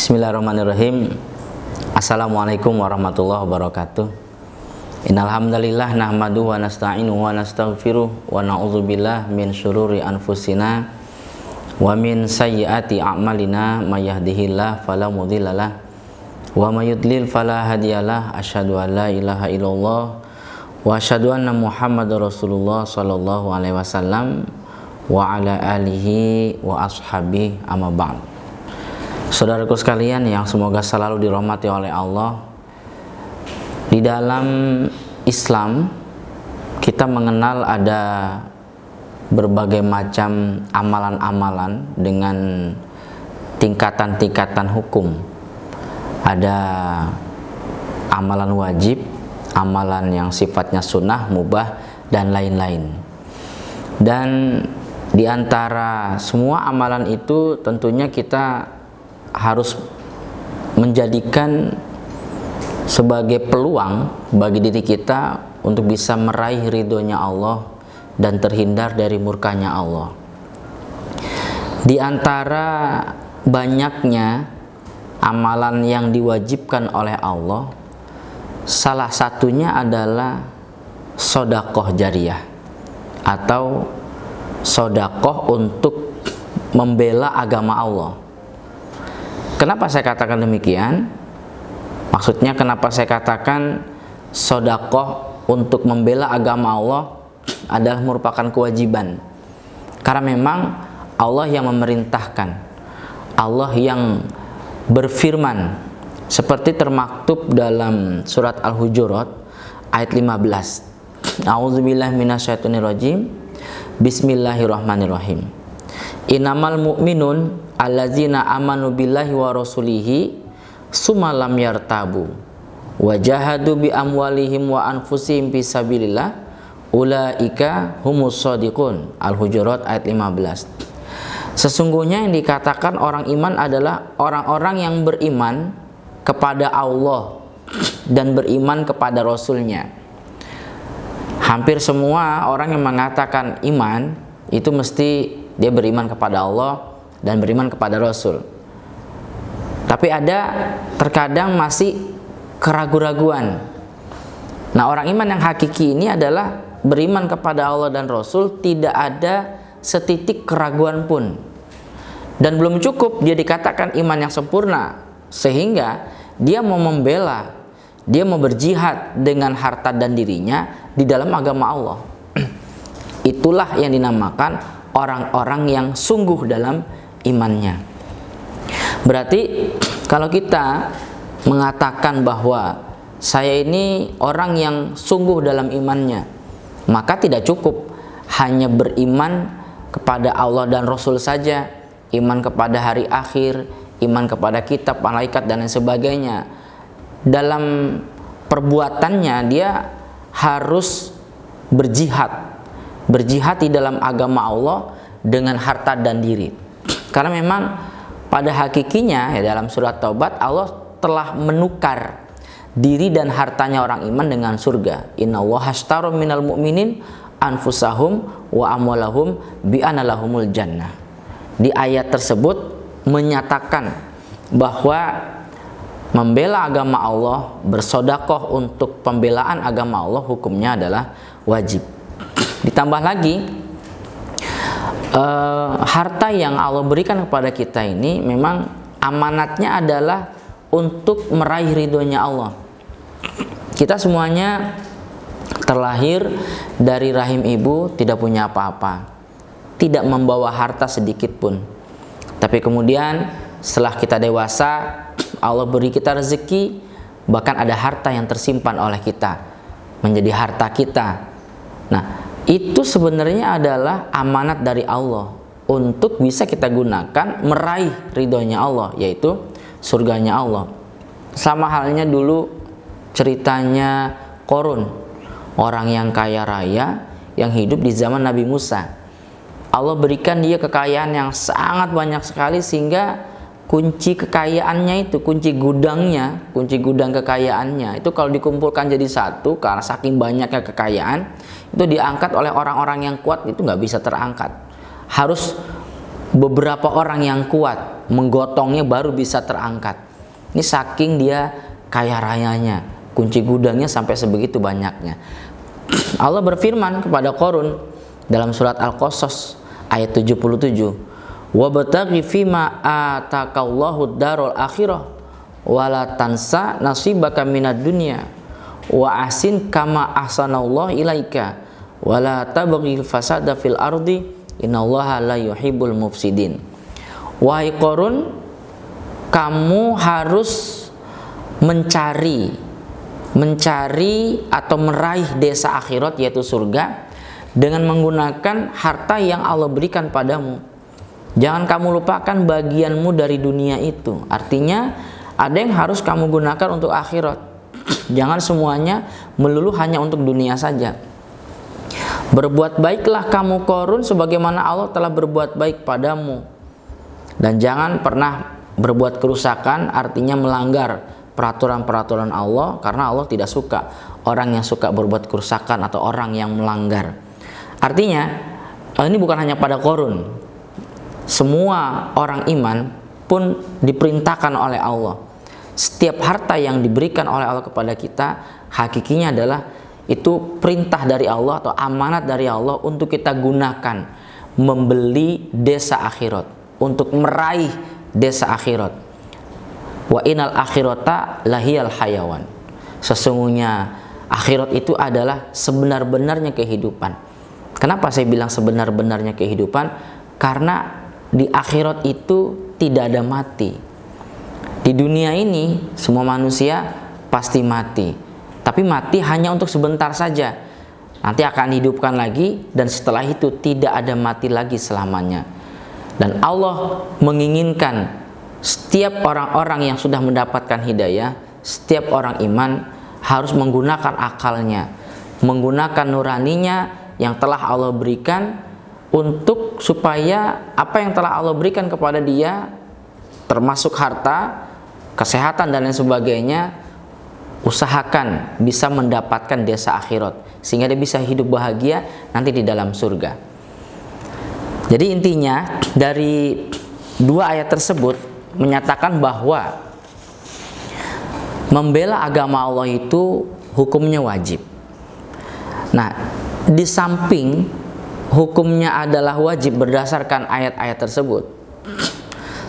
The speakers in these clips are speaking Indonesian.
Bismillahirrahmanirrahim. Assalamualaikum warahmatullahi wabarakatuh. Innal hamdalillah nahmaduhu wa nasta'inuhu wa nastaghfiruh wa na'udzubillah min syururi anfusina wa min sayyiati a'malina may yahdihillahu fala mudhillalah wa may yudlil fala hadiyalah. Asyhadu an la ilaha illallah wa asyhadu anna Muhammadar Rasulullah sallallahu alaihi wasallam wa ala alihi wa ashabihi amma ba'd. Saudaraku sekalian yang semoga selalu dirahmati oleh Allah, di dalam Islam kita mengenal ada berbagai macam amalan-amalan dengan tingkatan-tingkatan hukum. Ada amalan wajib, amalan yang sifatnya sunnah, mubah, dan lain-lain. Dan di antara semua amalan itu tentunya kita harus menjadikan sebagai peluang bagi diri kita untuk bisa meraih ridhonya Allah dan terhindar dari murkanya Allah. Di antara banyaknya amalan yang diwajibkan oleh Allah, salah satunya adalah sedekah jariyah atau sedekah untuk membela agama Allah. Kenapa saya katakan demikian? Maksudnya kenapa saya katakan sedekah untuk membela agama Allah adalah merupakan kewajiban? Karena memang Allah yang memerintahkan, Allah yang berfirman, seperti termaktub dalam surat Al-Hujurat ayat 15. A'udzubillahi minasyaitonirrajim. Bismillahirrahmanirrahim. Innamal mu'minun allazina amanu billahi wa rasulihi summa lam yartabu wa jahadu bi amwalihim wa anfusihim fisabilillah ulaika humus shadiqun. Al-Hujurat ayat 15. Sesungguhnya yang dikatakan orang iman adalah orang-orang yang beriman kepada Allah dan beriman kepada Rasulnya. Hampir semua orang yang mengatakan iman itu mesti dia beriman kepada Allah dan beriman kepada Rasul. Tapi ada terkadang masih keraguan-raguan. Nah, orang iman yang hakiki ini adalah beriman kepada Allah dan Rasul, tidak ada setitik keraguan pun. Dan belum cukup dia dikatakan iman yang sempurna, sehingga dia mau membela, dia mau berjihad dengan harta dan dirinya di dalam agama Allah. Itulah yang dinamakan orang-orang yang sungguh dalam imannya. Berarti kalau kita mengatakan bahwa saya ini orang yang sungguh dalam imannya, maka tidak cukup hanya beriman kepada Allah dan Rasul saja, iman kepada hari akhir, iman kepada kitab, malaikat, dan lain sebagainya. Dalam perbuatannya dia harus berjihad di dalam agama Allah dengan harta dan diri. Karena memang pada hakikinya ya, dalam surat Taubat Allah telah menukar diri dan hartanya orang iman dengan surga. Innallaha ashtara minal mu'minin anfusahum wa amwalahum bi anna lahumul jannah. Di ayat tersebut menyatakan bahwa membela agama Allah, bersedekah untuk pembelaan agama Allah, hukumnya adalah wajib. Ditambah lagi harta yang Allah berikan kepada kita ini memang amanatnya adalah untuk meraih ridhonya Allah. Kita semuanya terlahir dari rahim ibu tidak punya apa-apa, tidak membawa harta sedikit pun. Tapi kemudian setelah kita dewasa, Allah beri kita rezeki, bahkan ada harta yang tersimpan oleh kita menjadi harta kita. Nah, itu sebenarnya adalah amanat dari Allah untuk bisa kita gunakan meraih ridhonya Allah, yaitu surganya Allah. Sama halnya dulu ceritanya Qarun, orang yang kaya raya yang hidup di zaman Nabi Musa. Allah berikan dia kekayaan yang sangat banyak sekali, sehingga kunci kekayaannya itu, kunci gudang kekayaannya itu kalau dikumpulkan jadi satu, karena saking banyaknya kekayaan itu diangkat oleh orang-orang yang kuat itu nggak bisa terangkat, harus beberapa orang yang kuat menggotongnya baru bisa terangkat. Ini saking dia kaya rayanya, kunci gudangnya sampai sebegitu banyaknya. Allah berfirman kepada Qarun dalam surat Al-Qasas ayat 77, "Wabtaghi fima atakallahu darul akhirah wala tansa nasibaka minad dunya wa ahsin kama ahsanallahu ilaika wala tabghil fasada fil ardi innallaha la yuhibbul mufsidin." Wahai Qarun, kamu harus mencari atau meraih desa akhirat yaitu surga dengan menggunakan harta yang Allah berikan padamu. Jangan kamu lupakan bagianmu dari dunia itu. Artinya ada yang harus kamu gunakan untuk akhirat. Jangan semuanya melulu hanya untuk dunia saja. Berbuat baiklah kamu Qarun sebagaimana Allah telah berbuat baik padamu. Dan jangan pernah berbuat kerusakan, artinya melanggar peraturan-peraturan Allah, karena Allah tidak suka orang yang suka berbuat kerusakan atau orang yang melanggar. Artinya ini bukan hanya pada Qarun, semua orang iman pun diperintahkan oleh Allah. Setiap harta yang diberikan oleh Allah kepada kita, hakikinya adalah itu perintah dari Allah atau amanat dari Allah untuk kita gunakan membeli desa akhirat, untuk meraih desa akhirat. Wa inal akhirata lahiyal hayawan. Sesungguhnya akhirat itu adalah sebenar-benarnya kehidupan. Kenapa saya bilang sebenar-benarnya kehidupan? Karena di akhirat itu tidak ada mati. Di dunia ini semua manusia pasti mati, tapi mati hanya untuk sebentar saja. Nanti akan dihidupkan lagi, dan setelah itu tidak ada mati lagi selamanya. Dan Allah menginginkan setiap orang-orang yang sudah mendapatkan hidayah, setiap orang iman harus menggunakan akalnya, menggunakan nuraninya yang telah Allah berikan, untuk supaya apa yang telah Allah berikan kepada dia, termasuk harta, kesehatan dan lain sebagainya, usahakan bisa mendapatkan desa akhirat, sehingga dia bisa hidup bahagia nanti di dalam surga. Jadi intinya dari dua ayat tersebut menyatakan bahwa membela agama Allah itu hukumnya wajib. Nah, di samping hukumnya adalah wajib berdasarkan ayat-ayat tersebut,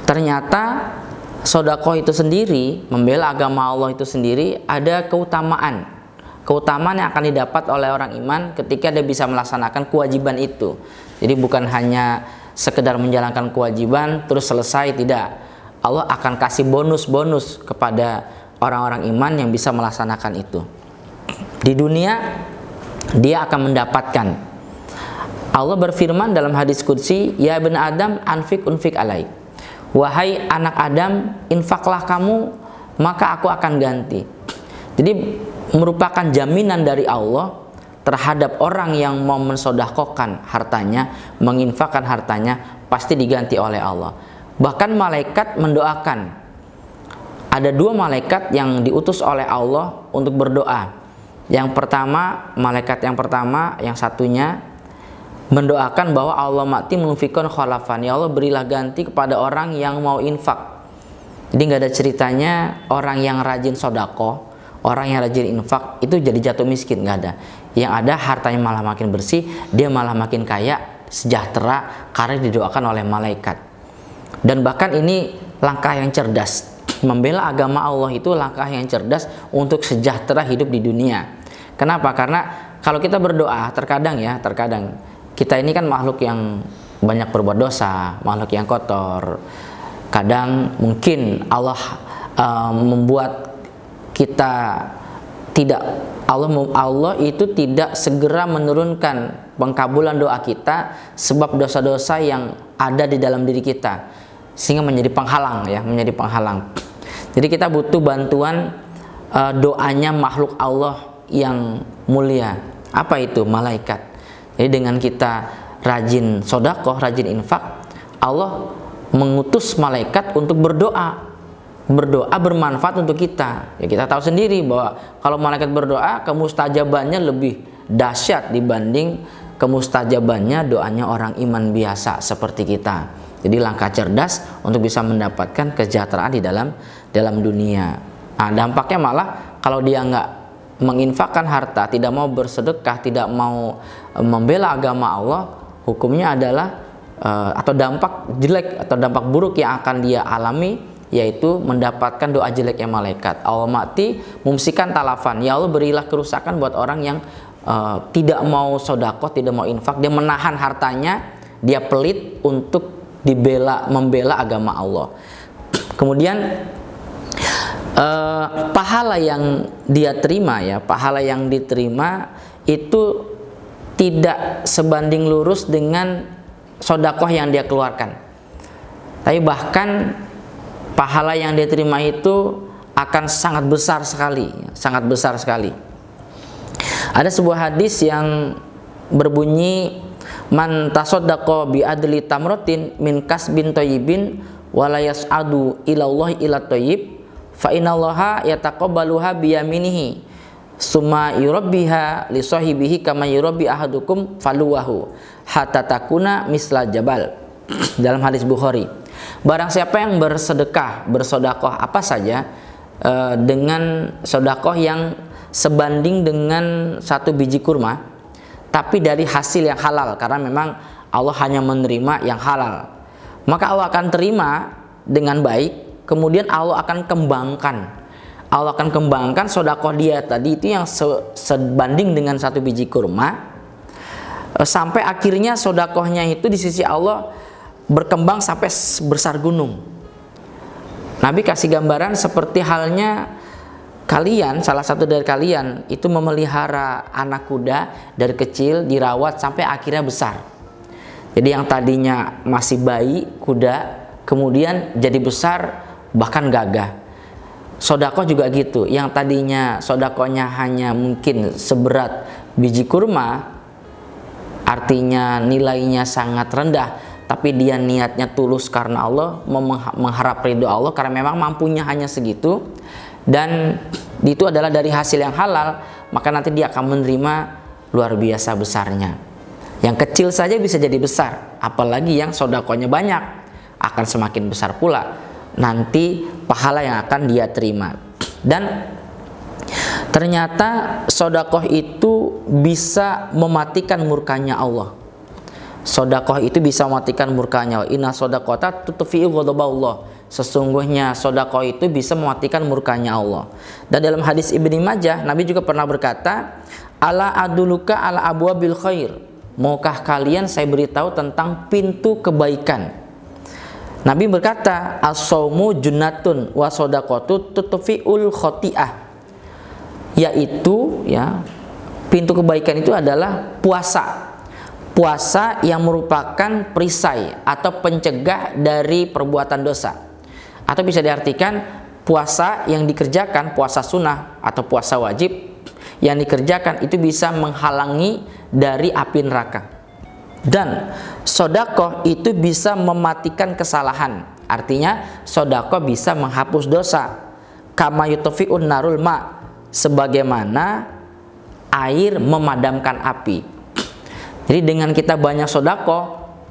ternyata sedekah itu sendiri, membela agama Allah itu sendiri ada keutamaan yang akan didapat oleh orang iman ketika dia bisa melaksanakan kewajiban itu. Jadi bukan hanya sekedar menjalankan kewajiban terus selesai, tidak. Allah akan kasih bonus-bonus kepada orang-orang iman yang bisa melaksanakan itu. Di dunia dia akan mendapatkan. Allah berfirman dalam hadis qudsi, "Ya ibn Adam, anfik unfik alaik." Wahai anak Adam, infaklah kamu, maka aku akan ganti. Jadi merupakan jaminan dari Allah terhadap orang yang mau mensedekahkan hartanya, menginfakkan hartanya, pasti diganti oleh Allah. Bahkan malaikat mendoakan. Ada dua malaikat yang diutus oleh Allah untuk berdoa. Yang pertama, malaikat yang pertama, yang satunya mendoakan bahwa Allah mati munfikon khalafan, ya Allah berilah ganti kepada orang yang mau infak. Jadi nggak ada ceritanya orang yang rajin sodako, orang yang rajin infak itu jadi jatuh miskin, nggak ada. Yang ada hartanya malah makin bersih, dia malah makin kaya, sejahtera karena didoakan oleh malaikat. Dan bahkan ini langkah yang cerdas. Membela agama Allah itu langkah yang cerdas untuk sejahtera hidup di dunia. Kenapa? Karena kalau kita berdoa, terkadang kita ini kan makhluk yang banyak berbuat dosa, makhluk yang kotor. Kadang mungkin Allah membuat kita tidak, Allah itu tidak segera menurunkan pengkabulan doa kita sebab dosa-dosa yang ada di dalam diri kita, sehingga menjadi penghalang ya, menjadi penghalang. Jadi kita butuh bantuan doanya makhluk Allah yang mulia. Apa itu? Malaikat. Jadi dengan kita rajin sedekah, rajin infak, Allah mengutus malaikat untuk berdoa. Berdoa bermanfaat untuk kita. Ya, kita tahu sendiri bahwa kalau malaikat berdoa, kemustajabannya lebih dahsyat dibanding kemustajabannya doanya orang iman biasa seperti kita. Jadi langkah cerdas untuk bisa mendapatkan kesejahteraan di dalam dunia. Nah, dampaknya malah kalau dia nggak menginfakkan harta, tidak mau bersedekah, tidak mau membela agama Allah, hukumnya adalah atau dampak jelek atau dampak buruk yang akan dia alami, yaitu mendapatkan doa jeleknya malaikat. Allah mati mumsikan talafan, ya Allah berilah kerusakan buat orang yang tidak mau sedekah, tidak mau infak, dia menahan hartanya, dia pelit untuk membela agama Allah. Kemudian pahala yang dia terima, ya, pahala yang diterima itu tidak sebanding lurus dengan sedekah yang dia keluarkan. Tapi bahkan pahala yang dia terima itu akan sangat besar sekali, sangat besar sekali. Ada sebuah hadis yang berbunyi, man tasaddaqa bi adli tamratin min kasbin thayyibin wa la yas'adu ila Allah ila thayyib fa innallaha yataqabbaluha bi yaminihi summa yurabbiha li sahibihi kama yurabbi ahadukum faluwahu hatta takuna misla jabal. Dalam hadis Bukhari, barang siapa yang bersedekah, bersedekah apa saja dengan sedekah yang sebanding dengan satu biji kurma, tapi dari hasil yang halal, karena memang Allah hanya menerima yang halal, maka Allah akan terima dengan baik. Kemudian Allah akan kembangkan sedekah dia tadi itu yang sebanding dengan satu biji kurma, sampai akhirnya sedekahnya itu di sisi Allah berkembang sampai besar gunung. Nabi kasih gambaran seperti halnya kalian, salah satu dari kalian itu memelihara anak kuda dari kecil, dirawat sampai akhirnya besar. Jadi yang tadinya masih bayi kuda, kemudian jadi besar bahkan gagah. Sedekah juga gitu, yang tadinya sedekahnya hanya mungkin seberat biji kurma, artinya nilainya sangat rendah, tapi dia niatnya tulus karena Allah, mengharap ridho Allah, karena memang mampunya hanya segitu, dan itu adalah dari hasil yang halal, maka nanti dia akan menerima luar biasa besarnya. Yang kecil saja bisa jadi besar, apalagi yang sedekahnya banyak, akan semakin besar pula nanti pahala yang akan dia terima. Dan ternyata sedekah itu bisa mematikan murkanya Allah. Sedekah itu bisa mematikan murkanya Allah. Inna shadaqata tutfi'u ghadaballah. Sesungguhnya sedekah itu bisa mematikan murkanya Allah. Dan dalam hadis Ibnu Majah, Nabi juga pernah berkata, ala aduluka ala abwabil khair. Maukah kalian saya beritahu tentang pintu kebaikan? Nabi berkata, as-shaumu junnatun wa shadaqatu tutfi'ul khati'ah. Yaitu, ya, pintu kebaikan itu adalah puasa. Puasa yang merupakan perisai atau pencegah dari perbuatan dosa. Atau bisa diartikan puasa yang dikerjakan, puasa sunnah atau puasa wajib yang dikerjakan itu bisa menghalangi dari api neraka. Dan sedekah itu bisa mematikan kesalahan. Artinya sedekah bisa menghapus dosa. Kama yutfi'un narul ma, sebagaimana air memadamkan api. Jadi dengan kita banyak sedekah,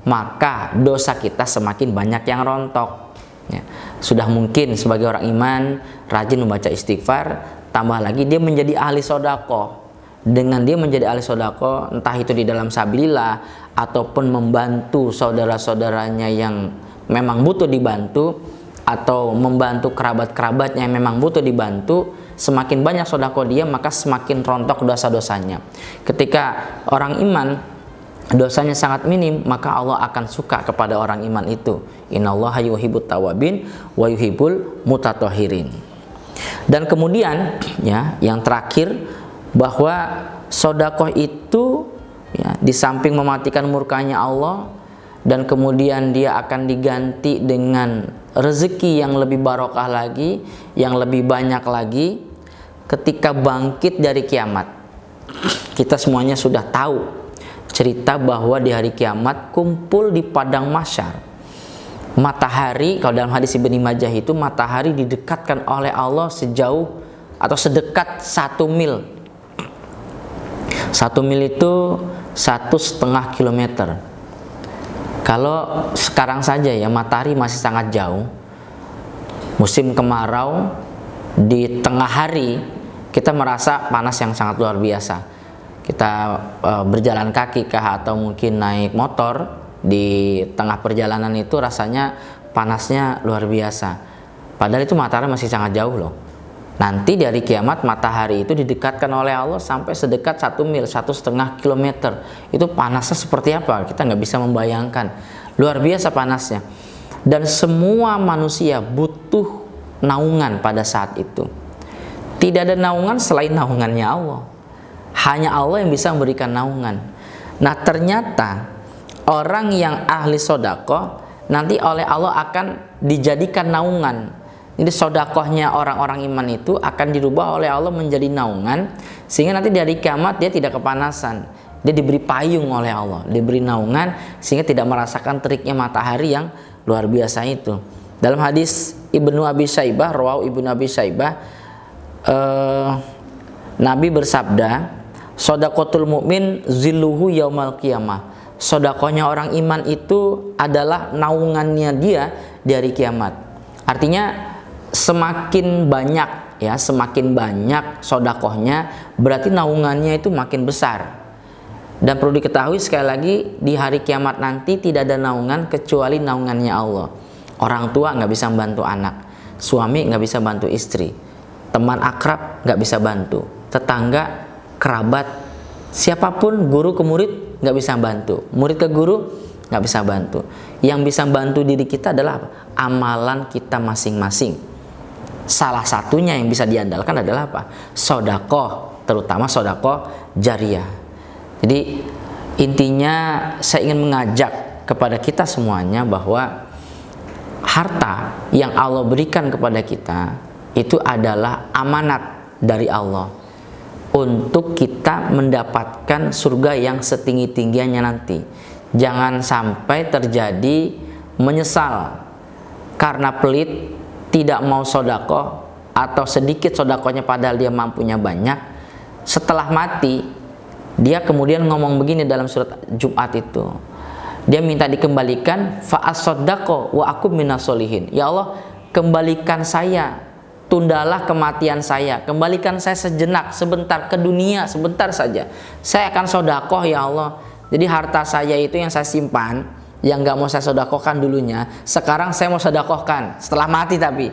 maka dosa kita semakin banyak yang rontok. Ya, sudah mungkin sebagai orang iman rajin membaca istighfar, tambah lagi dia menjadi ahli sedekah. Dengan dia menjadi ahli sedekah, entah itu di dalam sabilillah ataupun membantu saudara-saudaranya yang memang butuh dibantu, atau membantu kerabat-kerabatnya yang memang butuh dibantu, semakin banyak sedekah dia, maka semakin rontok dosa-dosanya. Ketika orang iman dosanya sangat minim, maka Allah akan suka kepada orang iman itu. Innallaha yuhibbut tawabin wa yuhibbul mutatahhirin. Dan kemudian, ya, yang terakhir, bahwa sedekah itu, ya, di samping mematikan murkanya Allah, dan kemudian dia akan diganti dengan rezeki yang lebih barokah lagi, yang lebih banyak lagi ketika bangkit dari kiamat. Kita semuanya sudah tahu cerita bahwa di hari kiamat kumpul di padang mahsyar. Matahari, kalau dalam hadis Ibnu Majah itu, matahari didekatkan oleh Allah sejauh atau sedekat 1 mil. 1 mil itu 1,5 kilometer. Kalau sekarang saja ya, matahari masih sangat jauh, musim kemarau, di tengah hari kita merasa panas yang sangat luar biasa. Kita berjalan kaki kah atau mungkin naik motor, di tengah perjalanan itu rasanya panasnya luar biasa. Padahal itu matahari masih sangat jauh loh. Nanti dari kiamat matahari itu didekatkan oleh Allah sampai sedekat 1 mil, 1,5 kilometer. Itu panasnya seperti apa? Kita nggak bisa membayangkan. Luar biasa panasnya. Dan semua manusia butuh naungan pada saat itu. Tidak ada naungan selain naungannya Allah. Hanya Allah yang bisa memberikan naungan. Nah, ternyata orang yang ahli sodakoh nanti oleh Allah akan dijadikan naungan. Jadi sodakohnya orang-orang iman itu akan dirubah oleh Allah menjadi naungan, sehingga nanti dari kiamat dia tidak kepanasan. Dia diberi payung oleh Allah, diberi naungan, sehingga tidak merasakan teriknya matahari yang luar biasa itu. Dalam hadis Ibnu Abi Syaibah, rawahu Ibnu Abi Syaibah, Nabi bersabda, "Shadaqatul mu'min zilluhu yaumal qiyamah." Sodakohnya orang iman itu adalah naungannya dia dari kiamat. Artinya semakin banyak ya, semakin banyak sodakohnya, berarti naungannya itu makin besar. Dan perlu diketahui sekali lagi, di hari kiamat nanti tidak ada naungan kecuali naungannya Allah. Orang tua nggak bisa bantu anak, suami nggak bisa bantu istri, teman akrab nggak bisa bantu, tetangga, kerabat, siapapun, guru ke murid nggak bisa bantu, murid ke guru nggak bisa bantu. Yang bisa bantu diri kita adalah apa? Amalan kita masing-masing. Salah satunya yang bisa diandalkan adalah apa? Sodakoh, terutama sodakoh jariyah. Jadi intinya saya ingin mengajak kepada kita semuanya bahwa harta yang Allah berikan kepada kita itu adalah amanat dari Allah untuk kita mendapatkan surga yang setinggi-tingginya nanti. Jangan sampai terjadi menyesal karena pelit, tidak mau sodakoh, atau sedikit sodakohnya padahal dia mampunya banyak. Setelah mati, dia kemudian ngomong begini dalam surat Jumat itu, dia minta dikembalikan, fa'as-sodako wa aku minasolihin. Ya Allah, kembalikan saya, tundalah kematian saya, kembalikan saya sejenak, sebentar ke dunia, sebentar saja, saya akan sodakoh ya Allah. Jadi harta saya itu yang saya simpan, yang gak mau saya sodakohkan dulunya, sekarang saya mau sodakohkan setelah mati. Tapi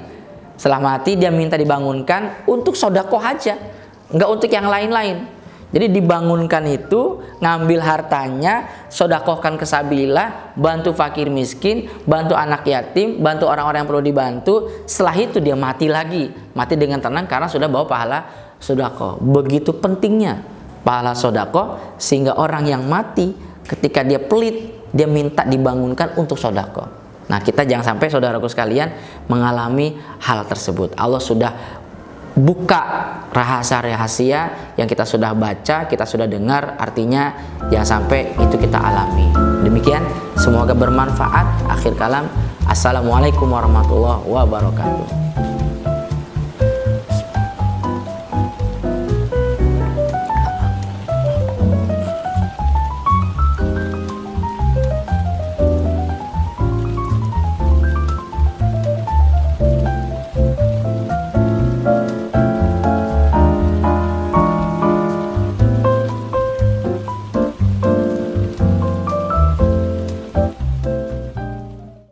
setelah mati dia minta dibangunkan untuk sodakoh aja, nggak untuk yang lain-lain. Jadi dibangunkan itu, ngambil hartanya, sodakohkan ke sabilillah, bantu fakir miskin, bantu anak yatim, bantu orang-orang yang perlu dibantu. Setelah itu dia mati lagi, mati dengan tenang karena sudah bawa pahala sodakoh. Begitu pentingnya pahala sodakoh, sehingga orang yang mati ketika dia pelit, dia minta dibangunkan untuk sodakoh. Nah, kita jangan sampai saudaraku sekalian mengalami hal tersebut. Allah sudah buka rahasia-rahasia yang kita sudah baca, kita sudah dengar, artinya jangan sampai itu kita alami. Demikian, semoga bermanfaat. Akhir kalam, assalamualaikum warahmatullahi wabarakatuh.